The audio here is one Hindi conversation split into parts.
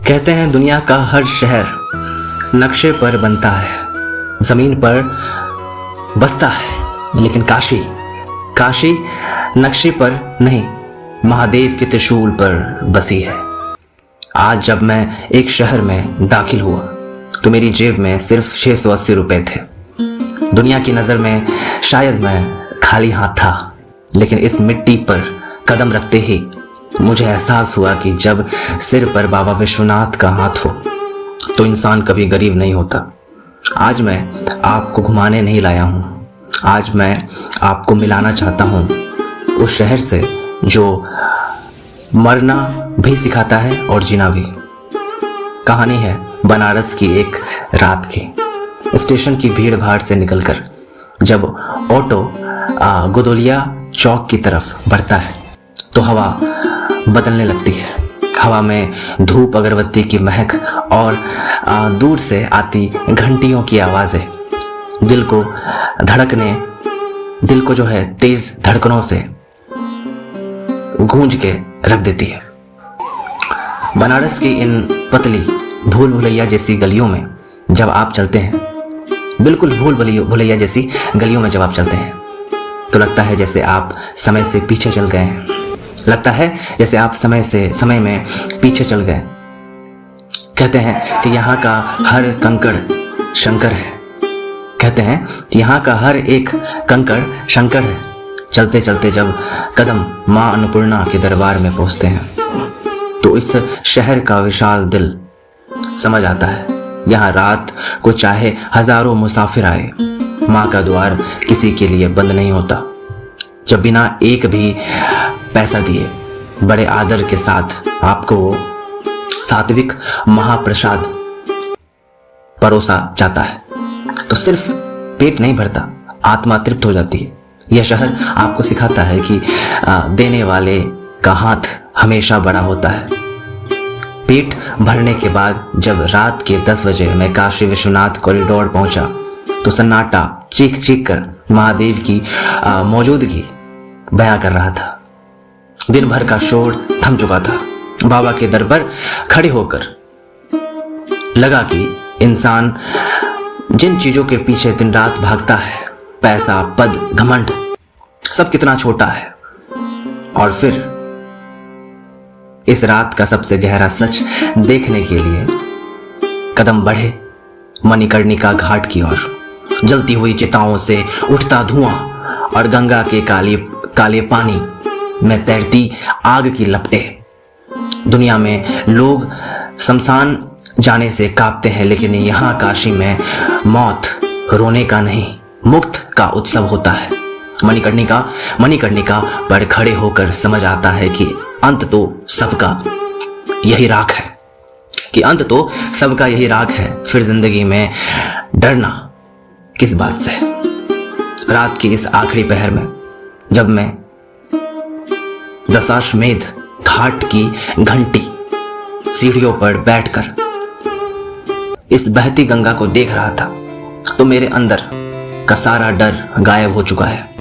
कहते हैं दुनिया का हर शहर नक्शे पर बनता है, ज़मीन पर बसता है, लेकिन काशी नक्शे पर नहीं, महादेव के त्रिशूल पर बसी है। आज जब मैं एक शहर में दाखिल हुआ तो मेरी जेब में सिर्फ 680 रुपए थे। दुनिया की नज़र में शायद मैं खाली हाथ था, लेकिन इस मिट्टी पर कदम रखते ही मुझे एहसास हुआ कि जब सिर पर बाबा विश्वनाथ का हाथ हो तो इंसान कभी गरीब नहीं होता। आज मैं आपको घुमाने नहीं लाया हूँ, आज मैं आपको मिलाना चाहता हूँ उस शहर से जो मरना भी सिखाता है और जीना भी। कहानी है बनारस की एक रात की। स्टेशन की भीड़ भाड़ से निकलकर जब ऑटो गोदोलिया चौक की तरफ बढ़ता है तो हवा बदलने लगती है। हवा में धूप, अगरबत्ती की महक और दूर से आती घंटियों की आवाज़ें दिल को जो है तेज धड़कनों से गूंज के रख देती है। बनारस की इन पतली भूल भुलैया जैसी गलियों में जब आप चलते हैं, बिल्कुल भूल भुलैया जैसी गलियों में जब आप चलते हैं तो लगता है जैसे आप समय से पीछे चल गए हैं। लगता है जैसे आप समय में पीछे चल गए। कहते हैं कि यहाँ का हर कंकड़ शंकर है। कहते हैं कि यहाँ का हर एक कंकड़ शंकर है। चलते चलते जब कदम माँ अन्नपूर्णा के दरबार में पहुँचते हैं तो इस शहर का विशाल दिल समझ आता है। यहाँ रात को चाहे हजारों मुसाफिर आए, माँ का द्वार किसी के लिए बंद नहीं होता। जब बिना एक भी पैसा दिए बड़े आदर के साथ आपको वो सात्विक महाप्रसाद परोसा जाता है तो सिर्फ पेट नहीं भरता, आत्मा तृप्त हो जाती है। यह शहर आपको सिखाता है कि देने वाले का हाथ हमेशा बड़ा होता है। पेट भरने के बाद जब रात के 10 बजे मैं काशी विश्वनाथ कॉरिडोर पहुंचा तो सन्नाटा चीख कर महादेव की मौजूदगी बयां कर रहा था। दिन भर का शोर थम चुका था। बाबा के दर पर खड़े होकर लगा कि इंसान जिन चीजों के पीछे दिन रात भागता है, पैसा, पद, घमंड, सब कितना छोटा है। और फिर इस रात का सबसे गहरा सच देखने के लिए कदम बढ़े मणिकर्णिका घाट की ओर। जलती हुई चिताओं से उठता धुआं और गंगा के काले पानी में तैरती आग की लपटें। दुनिया में लोग शमशान जाने से कांपते हैं, लेकिन यहाँ काशी में मौत रोने का नहीं, मुक्त का उत्सव होता है। मणिकर्णिका पर खड़े होकर समझ आता है कि अंत तो सबका यही राख है। फिर जिंदगी में डरना किस बात से। रात की इस आखिरी पहर में जब मैं दशाश्वमेध घाट की घंटी सीढ़ियों पर बैठकर इस बहती गंगा को देख रहा था तो मेरे अंदर का सारा डर गायब हो चुका है।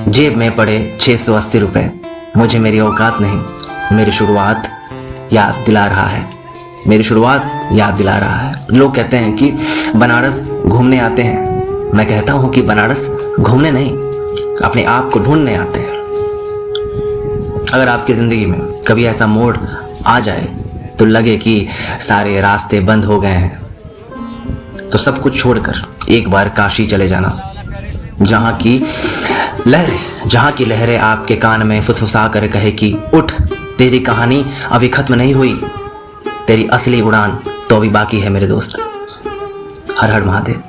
जेब में पड़े 680 रुपए मुझे मेरी औकात नहीं, मेरी शुरुआत याद दिला रहा है। लोग कहते हैं कि बनारस घूमने आते हैं। मैं कहता हूं कि बनारस घूमने नहीं, अपने आप को ढूंढने आते हैं। अगर आपकी जिंदगी में कभी ऐसा मोड़ आ जाए तो लगे कि सारे रास्ते बंद हो गए हैं तो सब कुछ छोड़कर एक बार काशी चले जाना, जहां की लहरें आपके कान में फुसफुसा कर कहे कि उठ, तेरी कहानी अभी खत्म नहीं हुई, तेरी असली उड़ान तो अभी बाकी है मेरे दोस्त। हर हर महादेव।